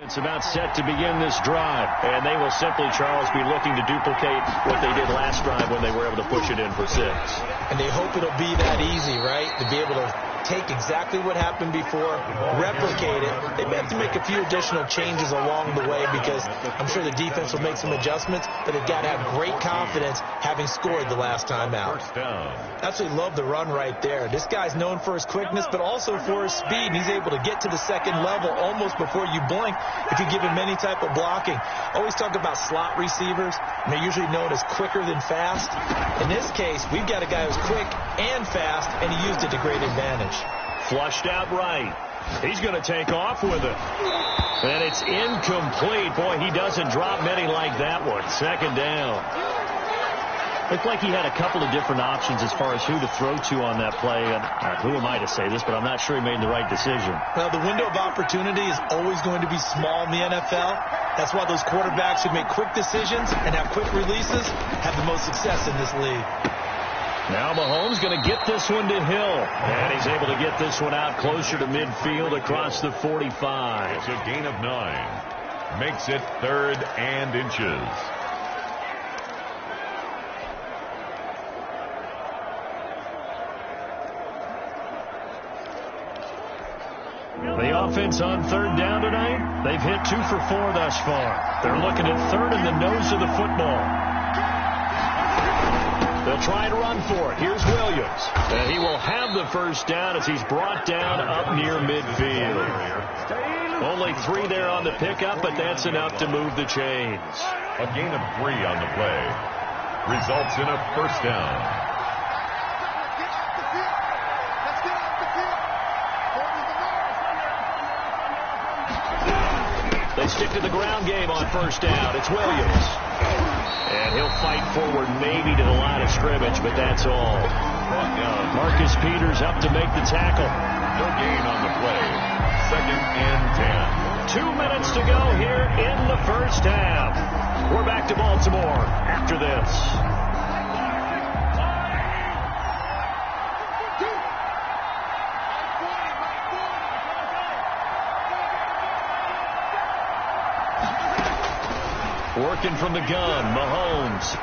It's about set to begin this drive, and they will simply, Charles, be looking to duplicate what they did last drive when they were able to push it in for 6. And they hope it'll be that easy, right? To be able to take exactly what happened before, replicate it. They may have to make a few additional changes along the way because I'm sure the defense will make some adjustments, but they've got to have great confidence having scored the last time out. Absolutely love the run right there. This guy's known for his quickness, but also for his speed. And he's able to get to the second level almost before you blink if you give him any type of blocking. Always talk about slot receivers, and they're usually known as quicker than fast. In this case, we've got a guy who's quick and fast, and he used it to great advantage. Flushed out right. He's going to take off with it. And it's incomplete. Boy, he doesn't drop many like that one. Second down. Looked like he had a couple of different options as far as who to throw to on that play. And who am I to say this, but I'm not sure he made the right decision. Well, the window of opportunity is always going to be small in the NFL. That's why those quarterbacks who make quick decisions and have quick releases have the most success in this league. Now Mahomes going to get this one to Hill. And he's able to get this one out closer to midfield across the 45. It's a gain of 9. Makes it 3rd and inches. The offense on 3rd down tonight, they've hit 2 for 4 thus far. They're looking at 3rd in the nose of the football. They'll try to run for it. Here's Williams. And he will have the first down as he's brought down up near midfield. Only 3 there on the pickup, but that's enough to move the chains. A gain of 3 on the play. Results in a first down. They stick to the ground game on first down. It's Williams. And he'll fight forward maybe to the line of scrimmage, but that's all. Marcus Peters up to make the tackle. No gain on the play. 2nd and 10. 2 minutes to go here in the first half. We're back to Baltimore after this. Working from the gun, Mahomes.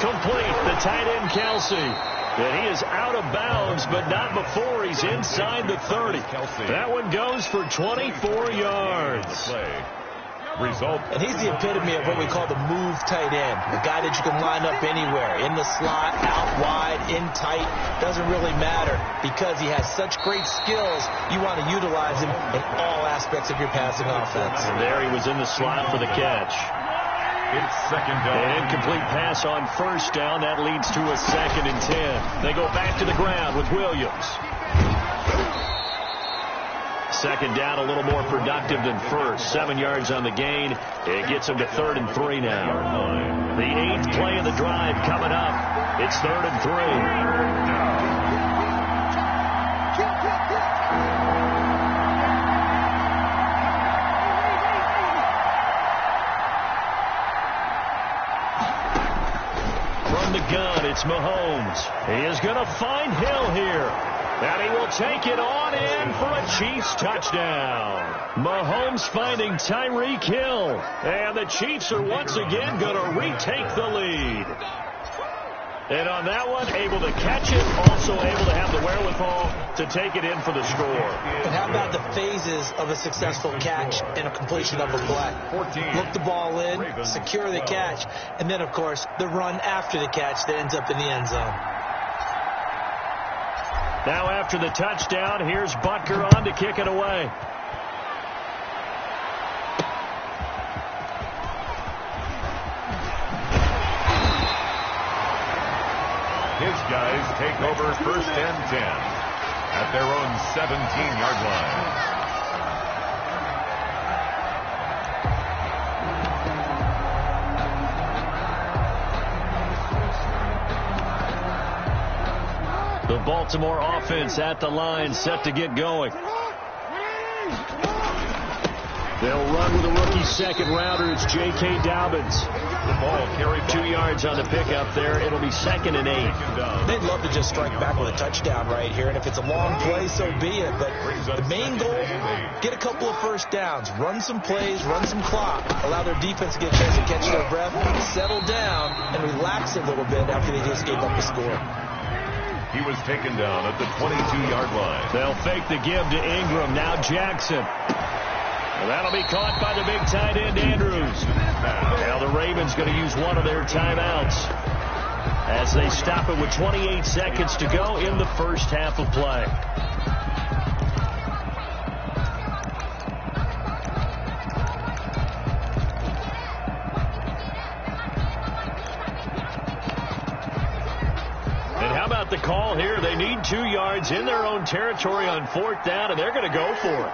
Complete, the tight end, Kelsey. And he is out of bounds, but not before he's inside the 30. That one goes for 24 yards. Result. And he's the epitome of what we call the move tight end. A guy that you can line up anywhere. In the slot, out wide, in tight. Doesn't really matter because he has such great skills. You want to utilize him in all aspects of your passing offense. And there he was in the slot for the catch. It's 2nd down. An incomplete pass on first down. That leads to a 2nd and 10. They go back to the ground with Williams. 2nd down, a little more productive than first. 7 yards on the gain. It gets them to 3rd and 3 now. The 8th play of the drive coming up. It's 3rd and 3. From the gun, it's Mahomes. He is going to find Hill here. And he will take it on in for a Chiefs touchdown. Mahomes finding Tyreek Hill. And the Chiefs are once again going to retake the lead. And on that one, able to catch it, also able to have the wherewithal to take it in for the score. And how about the phases of a successful catch and a completion of a play? Look the ball in, secure the catch, and then, of course, the run after the catch that ends up in the end zone. Now after the touchdown, here's Butker on to kick it away. His guys take over 1st and 10 at their own 17-yard line. The Baltimore offense at the line, set to get going. They'll run with a rookie second rounder. It's J.K. Dobbins. The ball carried 2 yards on the pickup there. It'll be 2nd and 8. They'd love to just strike back with a touchdown right here, and if it's a long play, so be it. But the main goal, get a couple of first downs, run some plays, run some clock, allow their defense to get a chance to catch their breath, settle down, and relax a little bit after they just gave up the score. He was taken down at the 22-yard line. They'll fake the give to Ingram. Now Jackson. Well, that'll be caught by the big tight end, Andrews. Now the Ravens going to use one of their timeouts as they stop it with 28 seconds to go in the first half of play. And how about the call here? They need 2 yards in their own territory on 4th down, and they're going to go for it.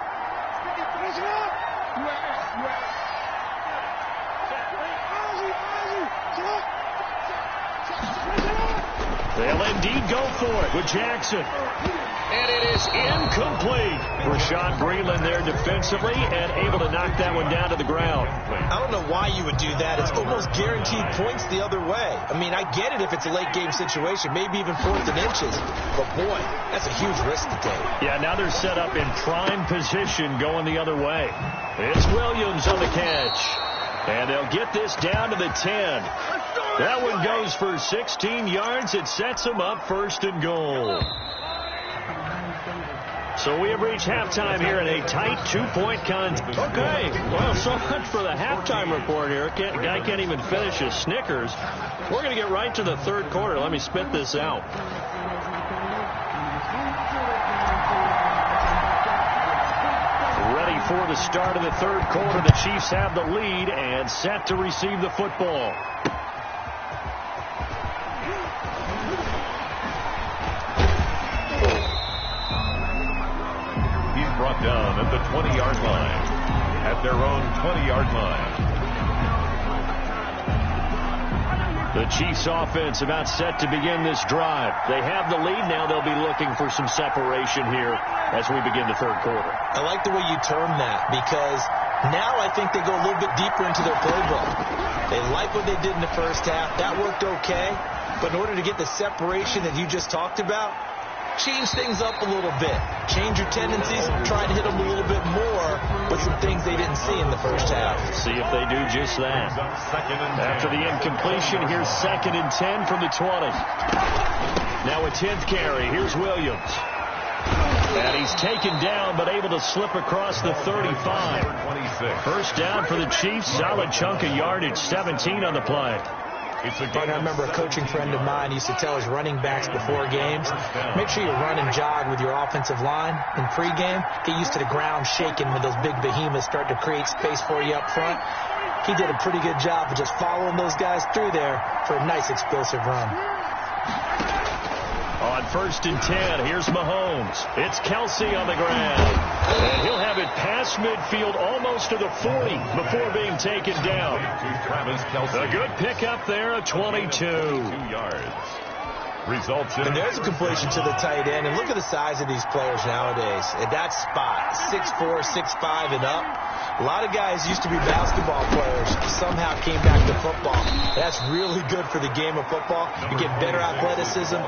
They'll indeed go for it with Jackson. And it is incomplete. Rashad Breeland there defensively and able to knock that one down to the ground. I don't know why you would do that. It's almost guaranteed points the other way. I mean, I get it if it's a late game situation, maybe even 4th and inches. But, boy, that's a huge risk to take. Yeah, now they're set up in prime position going the other way. It's Williams on the catch. And they'll get this down to the 10. That one goes for 16 yards. It sets them up 1st and goal. So we have reached halftime here in a tight 2-point contest. Okay, well, so much for the halftime report here. Guy can't even finish his Snickers. We're going to get right to the 3rd quarter. Let me spit this out. Ready for the start of the 3rd quarter. The Chiefs have the lead and set to receive the football. Brought down at the 20-yard line. At their own 20-yard line. The Chiefs offense about set to begin this drive. They have the lead now. They'll be looking for some separation here as we begin the 3rd quarter. I like the way you term that because now I think they go a little bit deeper into their playbook. They like what they did in the first half. That worked okay. But in order to get the separation that you just talked about, change things up a little bit. Change your tendencies. Try to hit them a little bit more with some things they didn't see in the first half. See if they do just that. After the incompletion, here's 2nd and 10 from the 20. Now a 10th carry. Here's Williams. And he's taken down but able to slip across the 35. 1st down for the Chiefs. Solid chunk of yardage. 17 on the play. I remember a coaching friend of mine used to tell his running backs before games, make sure you run and jog with your offensive line in pregame. Get used to the ground shaking when those big behemoths start to create space for you up front. He did a pretty good job of just following those guys through there for a nice explosive run. On 1st and 10, here's Mahomes. It's Kelsey on the ground. And he'll have it past midfield almost to the 40 before being taken down. A good pickup there at 22. 2 yards. Results in... And there's a completion to the tight end. And look at the size of these players nowadays. At that spot, 6'4", 6'5", and up. A lot of guys used to be basketball players. Somehow came back to football. That's really good for the game of football. You get better athleticism,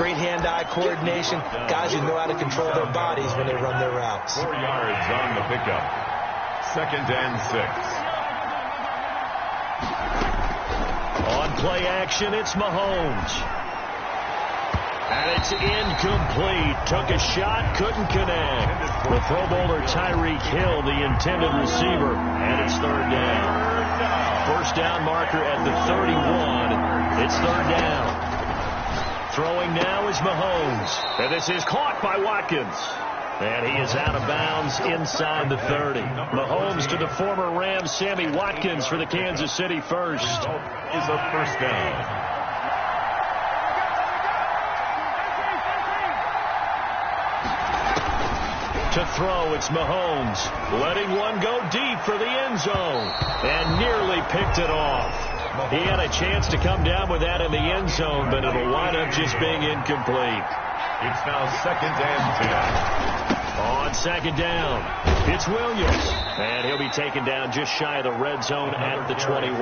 great hand-eye coordination. Guys who know how to control their bodies when they run their routes. 4 yards on the pickup. 2nd and 6. On play action, it's Mahomes. And it's incomplete. Took a shot, couldn't connect. The Pro Bowler Tyreek Hill, the intended receiver, and it's 3rd down. 1st down marker at the 31. It's 3rd down. Throwing now is Mahomes. And this is caught by Watkins. And he is out of bounds inside the 30. Mahomes to the former Rams, Sammy Watkins for the Kansas City first. Is a 1st down. To throw, it's Mahomes, letting one go deep for the end zone, and nearly picked it off. He had a chance to come down with that in the end zone, but it'll wind up just being incomplete. It's now 2nd and 10. On second down, it's Williams. And he'll be taken down just shy of the red zone at the 21.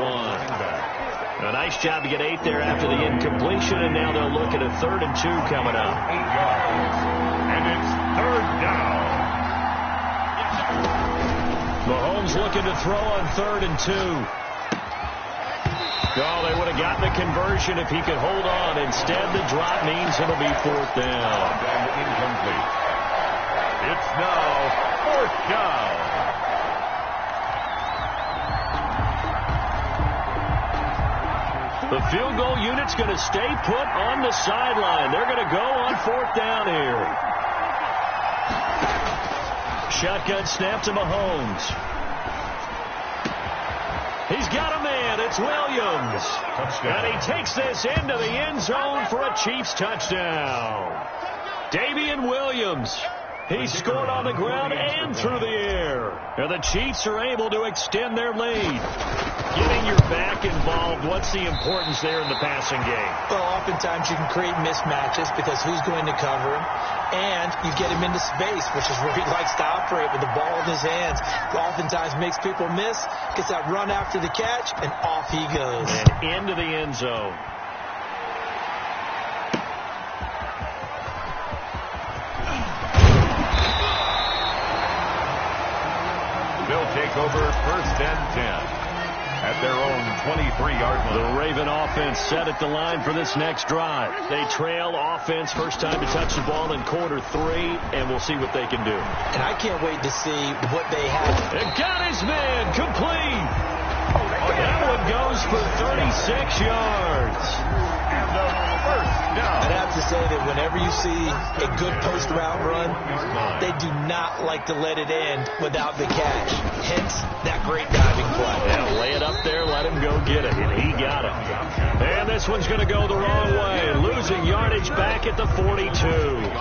A nice job to get 8 there after the incompletion, and now they'll look at a 3rd and 2 coming up. 8 yards. And it's 3rd down. Mahomes looking to throw on 3rd and 2. Oh, they would have gotten the conversion if he could hold on. Instead, the drop means it'll be 4th down. And incomplete. It's now 4th down. The field goal unit's going to stay put on the sideline. They're going to go on 4th down here. Shotgun snap to Mahomes. He's got a man. It's Williams. Touchdown. And he takes this into the end zone for a Chiefs touchdown. Damian Williams. He scored on the ground and through the air. And the Chiefs are able to extend their lead. Getting your back involved, what's the importance there in the passing game? Well, oftentimes you can create mismatches because who's going to cover him? And you get him into space, which is where he likes to operate with the ball in his hands. Oftentimes makes people miss, gets that run after the catch, and off he goes. And into the end zone. They'll take over 1st and 10. At their own 23-yard line. The Raven offense set at the line for this next drive. They trail offense, first time to touch the ball in quarter 3, and we'll see what they can do. And I can't wait to see what they have. And got his man complete. That one goes for 36 yards. And the 1st down. I'd have to say that whenever you see a good post route run, they do not like to let it end without the catch. Hence, that great diving play. Yeah, lay it up there, let him go get it, and he got it. And this one's going to go the wrong way, losing yardage back at the 42.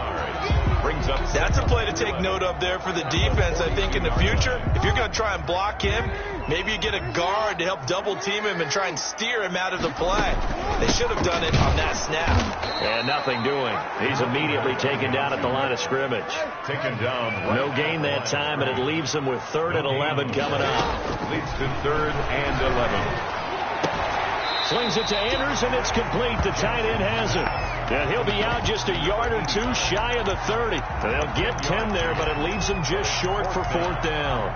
Brings up. That's a play to take note of there for the defense, I think, in the future. If you're going to try and block him, maybe you get a guard to help double team him and try and steer him out of the play. They should have done it on that snap. And nothing doing. He's immediately taken down at the line of scrimmage. Taken down. No gain that time, and it leaves him with 3rd and 11 coming up. Leads to 3rd and 11. Slings it to Anders, and it's complete. The tight end has it. And he'll be out just a yard or 2 shy of the 30. They'll get 10 there, but it leaves them just short for 4th down.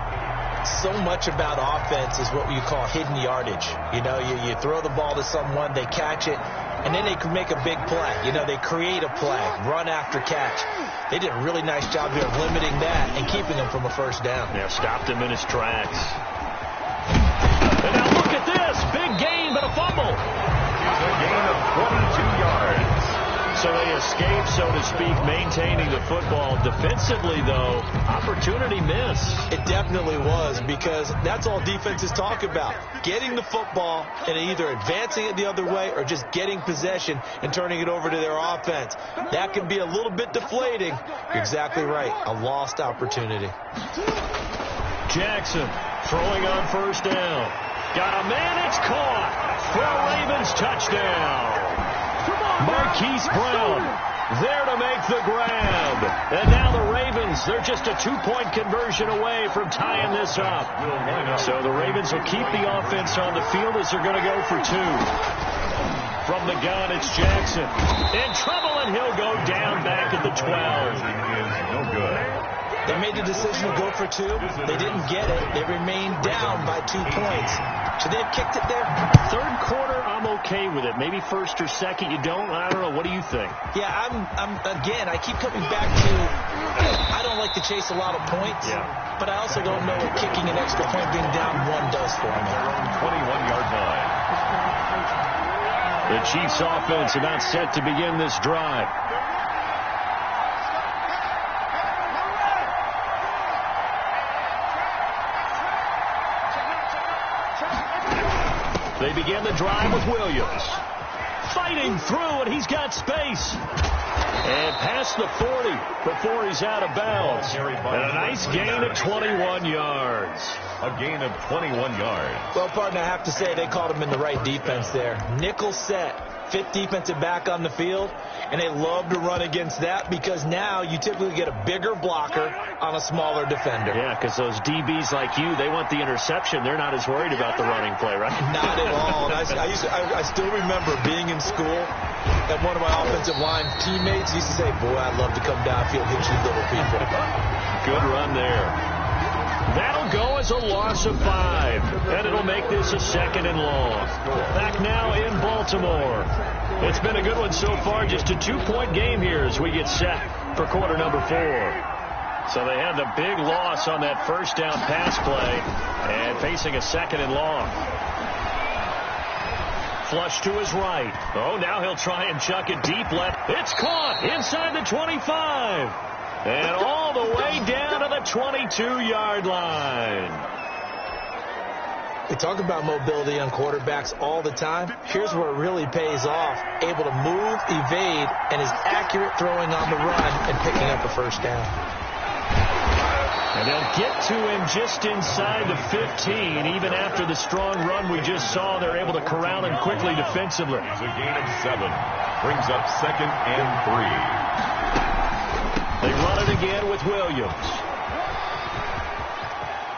So much about offense is what you call hidden yardage. You know, you throw the ball to someone, they catch it, and then they can make a big play. You know, they create a play, run after catch. They did a really nice job here of limiting that and keeping him from a 1st down. Yeah, stopped him in his tracks. And now look at this. Big gain, but a fumble. It's a gain of 22 yards. So they escape, so to speak, maintaining the football. Defensively, though, opportunity missed. It definitely was, because that's all defenses talk about. Getting the football and either advancing it the other way or just getting possession and turning it over to their offense. That can be a little bit deflating. You're exactly right. A lost opportunity. Jackson throwing on 1st down. Got a man, it's caught for a Ravens touchdown. Marquise Brown there to make the grab. And now the Ravens, they're just a 2-point conversion away from tying this up. So the Ravens will keep the offense on the field as they're going to go for 2. From the gun, it's Jackson. In trouble, and he'll go down back at the 12. No good. They made the decision to go for 2. They didn't get it. They remained down by 2 points. Should they have kicked it there? 3rd quarter, I'm okay with it. Maybe 1st or 2nd, you don't. I don't know. What do you think? Yeah, again, I keep coming back to, I don't like to chase a lot of points. Yeah. But I also don't know what kicking an extra point being down 1 does for them. Their own 21-yard line. The Chiefs offense about set to begin this drive. They begin the drive with Williams. Fighting through, and he's got space. And past the 40 before he's out of bounds. And a nice gain of 21 yards. A gain of 21 yards. Well, partner, I have to say they called him in the right defense there. Nickel set. fit defensive back on the field, and they love to run against that because now you typically get a bigger blocker on a smaller defender. Yeah, because those DBs like you, they want the interception. They're not as worried about the running play, right? Not at all. I still remember being in school, and one of my offensive line teammates used to say, boy, I'd love to come downfield and hit you little people. Good run there. That'll go as a loss of 5, and it'll make this a 2nd and long. Back now in Baltimore. It's been a good one so far, just a 2-point game here as we get set for quarter number 4. So they had the big loss on that first down pass play and facing a 2nd and long. Flush to his right. Oh, now he'll try and chuck it deep left. It's caught inside the 25. And all the way down to the 22-yard line. We talk about mobility on quarterbacks all the time. Here's where it really pays off. Able to move, evade, and is accurate throwing on the run and picking up a first down. And they'll get to him just inside the 15. Even after the strong run we just saw, they're able to corral him quickly defensively. It's a gain of 7. Brings up 2nd and 3. They run it again with Williams.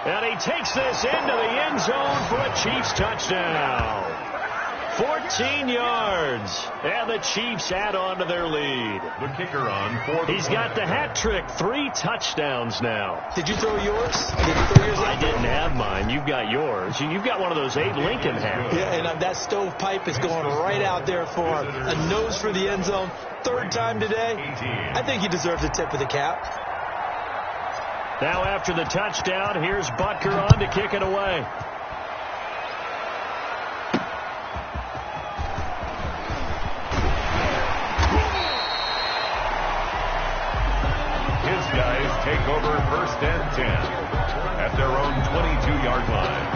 And he takes this into the end zone for a Chiefs touchdown. 14 yards. And the Chiefs add on to their lead. The kicker on for the He's got the hat trick. 3 touchdowns now. Did you throw yours? Did you throw yours? I didn't have mine. You've got yours. You've got one of those Abe Lincoln hats. Yeah, and that stovepipe is going right out there for a nose for the end zone. 3rd time today. I think he deserves a tip of the cap. Now after the touchdown, here's Butker on to kick it away. His guys take over 1st and 10 at their own 22-yard line.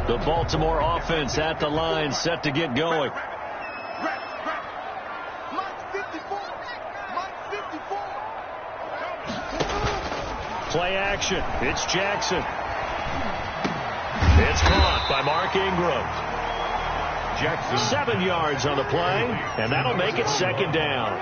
The Baltimore offense at the line, set to get going. Play action. It's Jackson. It's caught by Mark Ingram. Jackson. 7 yards on the play, and that'll make it 2nd down.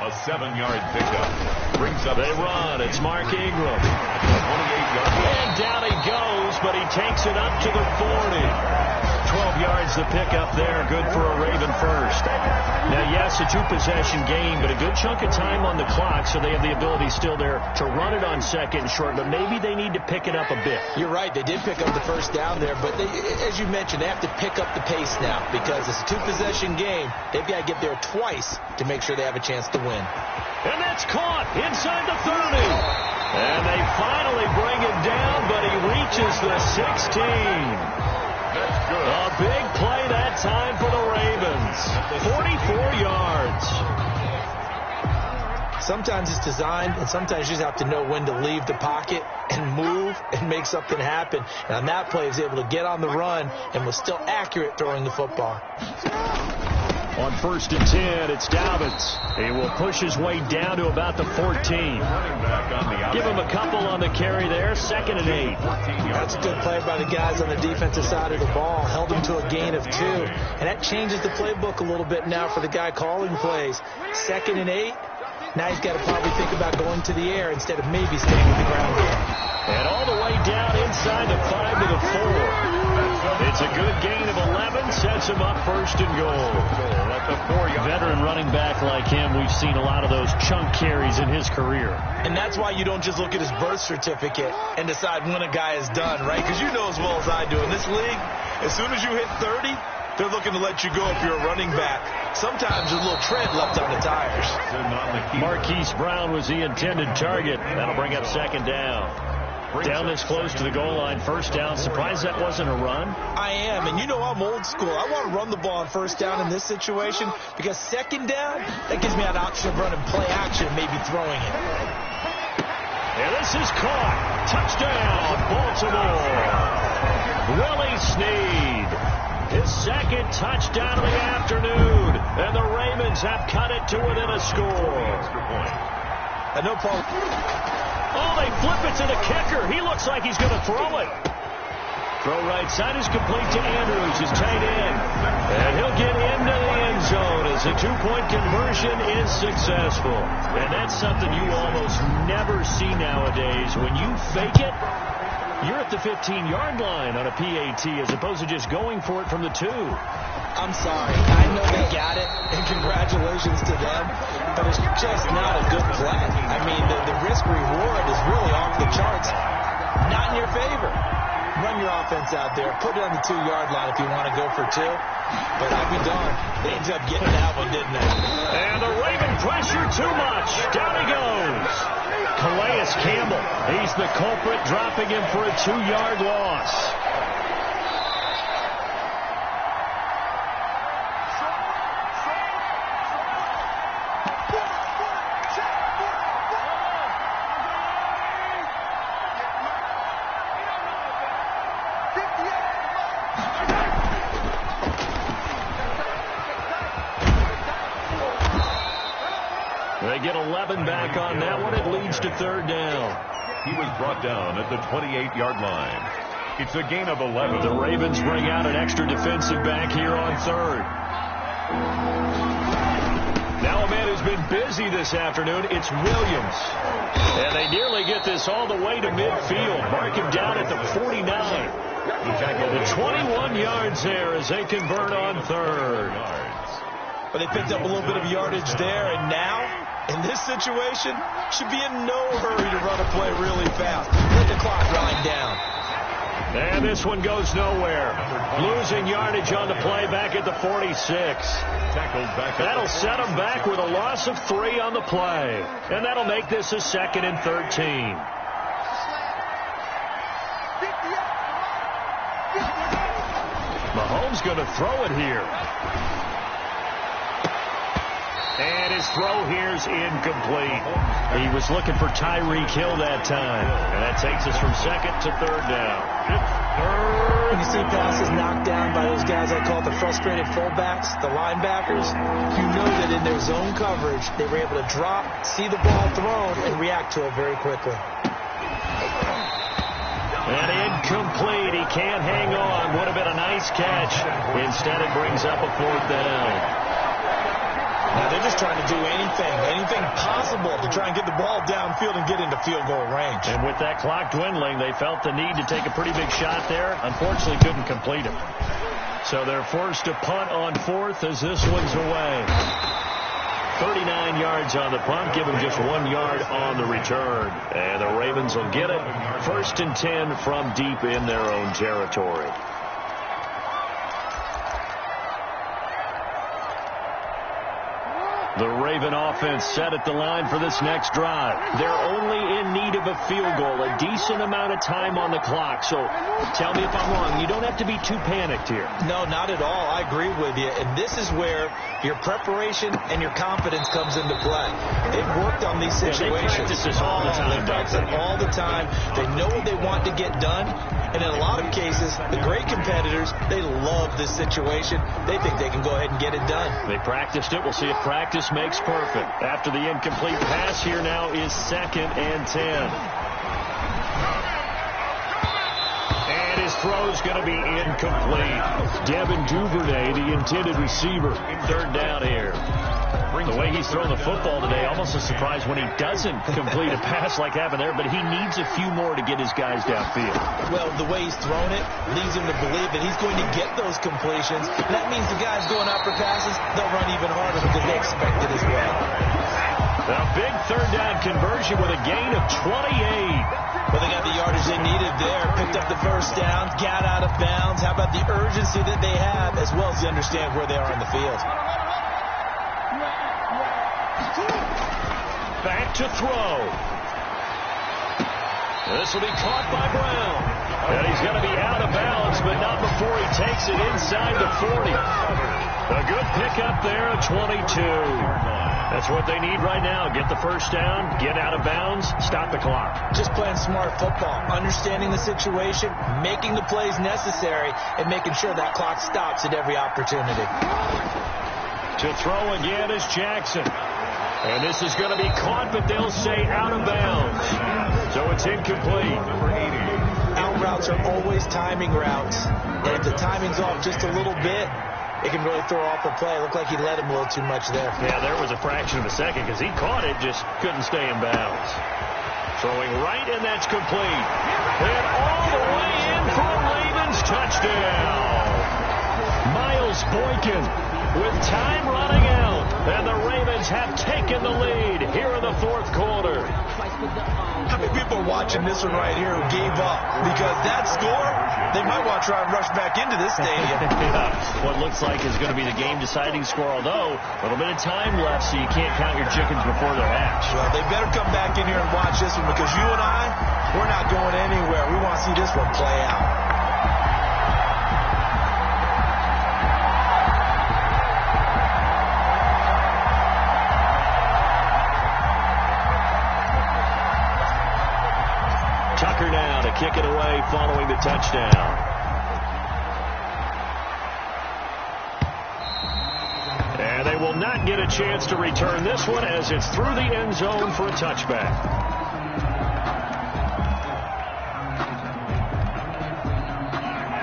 A 7-yard pickup. Brings up. They run. It's Mark Ingram. 28-yard. And down he goes, but he takes it up to the 40. 12 yards the pickup there. Good for a Raven first. Now, yes, a 2-possession game, but a good chunk of time on the clock, so they have the ability still there to run it on 2nd and short, but maybe they need to pick it up a bit. You're right. They did pick up the first down there, but they, as you mentioned, they have to pick up the pace now because it's a 2-possession game. They've got to get there twice to make sure they have a chance to win. And that's caught inside the 30. And they finally bring it down, but he reaches the 16. That's good. A big play that time for the Ravens. 44 yards. Sometimes it's designed, and sometimes you just have to know when to leave the pocket and move and make something happen. And on that play, he was able to get on the run and was still accurate throwing the football. On 1st and 10, it's Dobbins. He will push his way down to about the 14. Give him a couple on the carry there. 2nd and 8. That's a good play by the guys on the defensive side of the ball. Held him to a gain of 2. And that changes the playbook a little bit now for the guy calling plays. 2nd and 8. Now he's got to probably think about going to the air instead of maybe staying with the ground game. And all the way down inside the 5 to the 4. It's a good gain of 11. Sets him up 1st and goal. Veteran running back like him, we've seen a lot of those chunk carries in his career. And that's why you don't just look at his birth certificate and decide when a guy is done, right? Because you know as well as I do, in this league, as soon as you hit 30, they're looking to let you go if you're a running back. Sometimes there's a little tread left on the tires. Marquise Brown was the intended target. That'll bring up 2nd down. Down this close to the goal line, 1st down. Surprised that wasn't a run? I am, and you know I'm old school. I want to run the ball on 1st down in this situation because 2nd down, that gives me an option of running play action and maybe throwing it. And this is caught. Touchdown, Baltimore. Willie Snead. His 2nd touchdown of the afternoon. And the Ravens have cut it to within a score. Extra point. I know, Paul. Oh, they flip it to the kicker. He looks like he's going to throw it. Throw right side is complete to Andrews, his tight end. And he'll get into the end zone as the two-point conversion is successful. And that's something you almost never see nowadays. When you fake it, you're at the 15-yard line on a PAT as opposed to just going for it from the 2. I'm sorry. I know they got it, and congratulations to them, but it's just not a good play. I mean, the risk-reward is really off the charts. Not in your favor. Run your offense out there. Put it on the 2-yard line if you want to go for 2. But I'd be darned. They ended up getting that one, didn't they? And the Raven pressure too much. Down he goes. Calais Campbell. He's the culprit, dropping him for a 2-yard loss. They get 11 back on that one. It leads to 3rd down. He was brought down at the 28-yard line. It's a gain of 11. The Ravens bring out an extra defensive back here on 3rd. Now a man who's been busy this afternoon, it's Williams. And they nearly get this all the way to midfield. Mark him down at the 49. The 21 yards there as they convert on 3rd. But they picked up a little bit of yardage there, and now, in this situation, should be in no hurry to run a play really fast. Let the clock wind down. And this one goes nowhere. Losing yardage on the play back at the 46. That'll set them back with a loss of 3 on the play. And that'll make this a 2nd and 13. Mahomes going to throw it here. And his throw here's incomplete. He was looking for Tyreek Hill that time. And that takes us from 2nd to 3rd down. When you see passes knocked down by those guys I call the frustrated fullbacks, the linebackers, you know that in their zone coverage, they were able to drop, see the ball thrown, and react to it very quickly. And incomplete. He can't hang on. Would have been a nice catch. Instead, it brings up a 4th down. Now they're just trying to do anything possible to try and get the ball downfield and get into field goal range. And with that clock dwindling, they felt the need to take a pretty big shot there. Unfortunately, couldn't complete it. So they're forced to punt on 4th as this one's away. 39 yards on the punt, give them just 1 yard on the return. And the Ravens will get it. 1st and 10 from deep in their own territory. The Raven offense set at the line for this next drive. They're only in need of a field goal, a decent amount of time on the clock. So tell me if I'm wrong. You don't have to be too panicked here. No, not at all. I agree with you. And this is where your preparation and your confidence comes into play. They've worked on these situations. They practice this all the time. They practice it all the time. They know what they want to get done. And in a lot of cases, the great competitors, they love this situation. They think they can go ahead and get it done. They practiced it. We'll see if practice makes perfect. After the incomplete pass, here now is 2nd and 10. And his throw's going to be incomplete. Devin Duvernay, the intended receiver. 3rd down here. The way he's thrown the football today, almost a surprise when he doesn't complete a pass like happened there, but he needs a few more to get his guys downfield. Well, the way he's thrown it leads him to believe that he's going to get those completions. And that means the guys going out for passes, they'll run even harder because they expect it as well. A big 3rd down conversion with a gain of 28. Well, they got the yardage they needed there, picked up the 1st down, got out of bounds. How about the urgency that they have, as well as they understand where they are in the field. Back to throw. This will be caught by Brown. And he's going to be out of bounds, but not before he takes it inside the 40. A good pickup there at 22. That's what they need right now. Get the 1st down, get out of bounds, stop the clock. Just playing smart football, understanding the situation, making the plays necessary, and making sure that clock stops at every opportunity. To throw again is Jackson. And this is going to be caught, but they'll say out of bounds. So it's incomplete. Out routes are always timing routes. And if the timing's off just a little bit, it can really throw off the play. It looked like he let him a little too much there. Yeah, there was a fraction of a second because he caught it, just couldn't stay in bounds. Throwing right, and that's complete. And all the way in for a Ravens touchdown. Miles Boykin with time running out. And the Ravens have taken the lead here in the fourth quarter. How many people are watching this one right here who gave up? Because that score, they might want to try and rush back into this stadium. Yeah, what looks like is going to be the game-deciding score, although a little bit of time left, so you can't count your chickens before they're hatched. Well, they better come back in here and watch this one because you and I, we're not going anywhere. We want to see this one play out. Now to kick it away following the touchdown. And they will not get a chance to return this one as it's through the end zone for a touchback.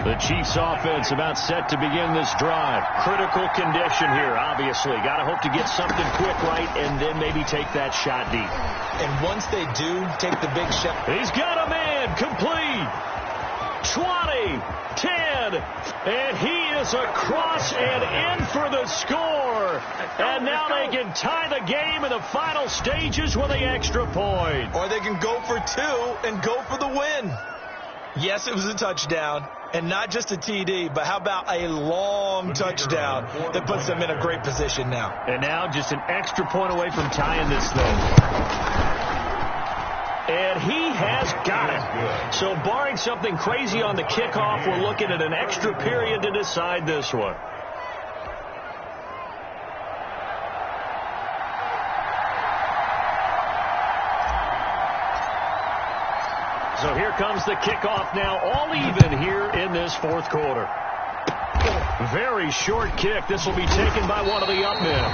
The Chiefs offense about set to begin this drive. Critical condition here, obviously. Got to hope to get something quick right and then maybe take that shot deep. And once they do take the big shot. He's got a man complete. 20, 10, and he is across and in for the score. And now they can tie the game in the final stages with the extra point. Or they can go for two and go for the win. Yes, it was a touchdown, and not just a TD, but how about a long touchdown that puts them in a great position now. And now just an extra point away from tying this thing. And he has got it. So barring something crazy on the kickoff, we're looking at an extra period to decide this one. So here comes the kickoff now, all even here in this fourth quarter. Very short kick. This will be taken by one of the up men.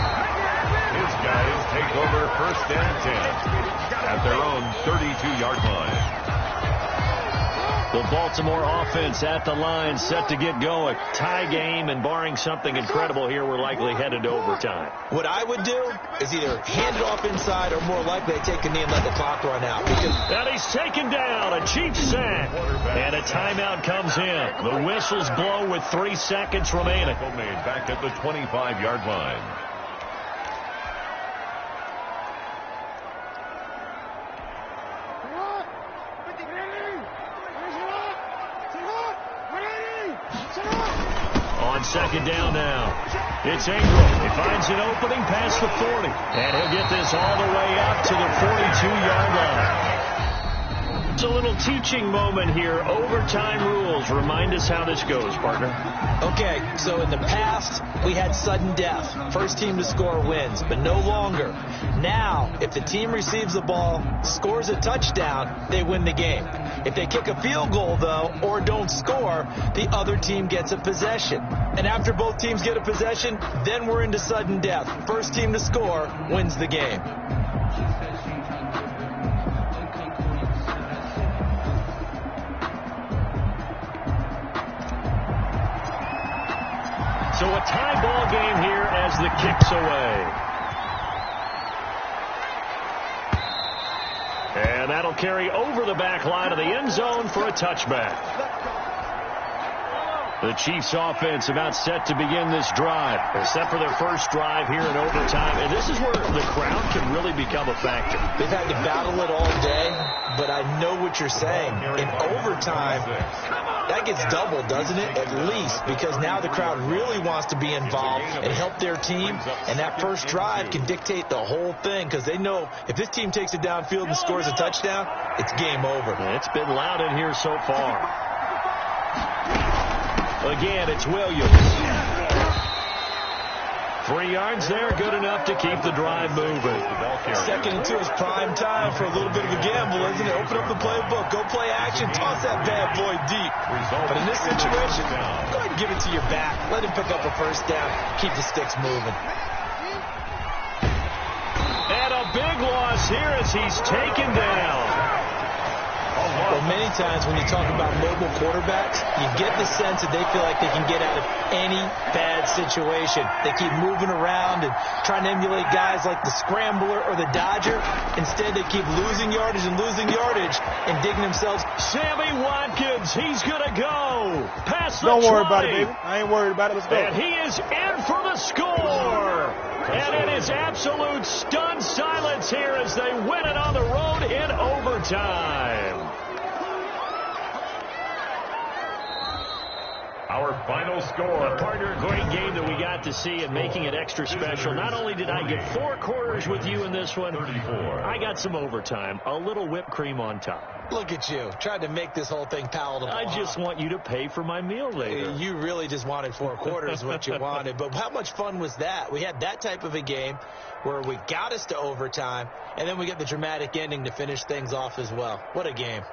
His guys take over first and 10 at their own 32-yard line. The Baltimore offense at the line, set to get going. Tie game, and barring something incredible here, we're likely headed to overtime. What I would do is either hand it off inside or more likely take a knee and let the clock run out. And he's taken down, a Chiefs sack. And a timeout comes in. The whistles blow with 3 seconds remaining. Back at the 25-yard line. On second down now. It's Ingram. He finds an opening past the 40. And he'll get this all the way up to the 42-yard line. It's a little teaching moment here. Overtime rules. Remind us how this goes, partner. Okay, so in the past, we had sudden death. First team to score wins, but no longer. Now, if the team receives the ball, scores a touchdown, they win the game. If they kick a field goal, though, or don't score, the other team gets a possession. And after both teams get a possession, then we're into sudden death. First team to score wins the game. So a tie ball game here as the kick's away. And that'll carry over the back line of the end zone for a touchback. The Chiefs offense about set to begin this drive. They're set for their first drive here in overtime. And this is where the crowd can really become a factor. They've had to battle it all day, but I know what you're saying. In overtime, that gets doubled, doesn't it? At least, because now the crowd really wants to be involved and help their team. And that first drive can dictate the whole thing because they know if this team takes it downfield and scores a touchdown, it's game over. It's been loud in here so far. Again, it's Williams. 3 yards there, good enough to keep the drive moving. Second and 2 is prime time for a little bit of a gamble, isn't it? Open up the playbook, go play action, toss that bad boy deep. But in this situation, go ahead and give it to your back. Let him pick up a first down, keep the sticks moving. And a big loss here as he's taken down. Well, many times when you talk about mobile quarterbacks, you get the sense that they feel like they can get out of any bad situation. They keep moving around and trying to emulate guys like the Scrambler or the Dodger. Instead, they keep losing yardage and digging themselves. Sammy Watkins, he's going to go. Pass the Don't worry 20. about it, baby. I ain't worried about it. Let's go. And he is in for the score. And it is absolute stunned silence here as they win it on the road in overtime. Our final score. Partner, a great game that we got to see and making it extra special. Not only did I get 4 quarters with you in this one, 34. I got some overtime, a little whipped cream on top. Look at you, trying to make this whole thing palatable. I just want you to pay for my meal later. You really just wanted 4 quarters, what you wanted. But how much fun was that? We had that type of a game where we got us to overtime, and then we get the dramatic ending to finish things off as well. What a game.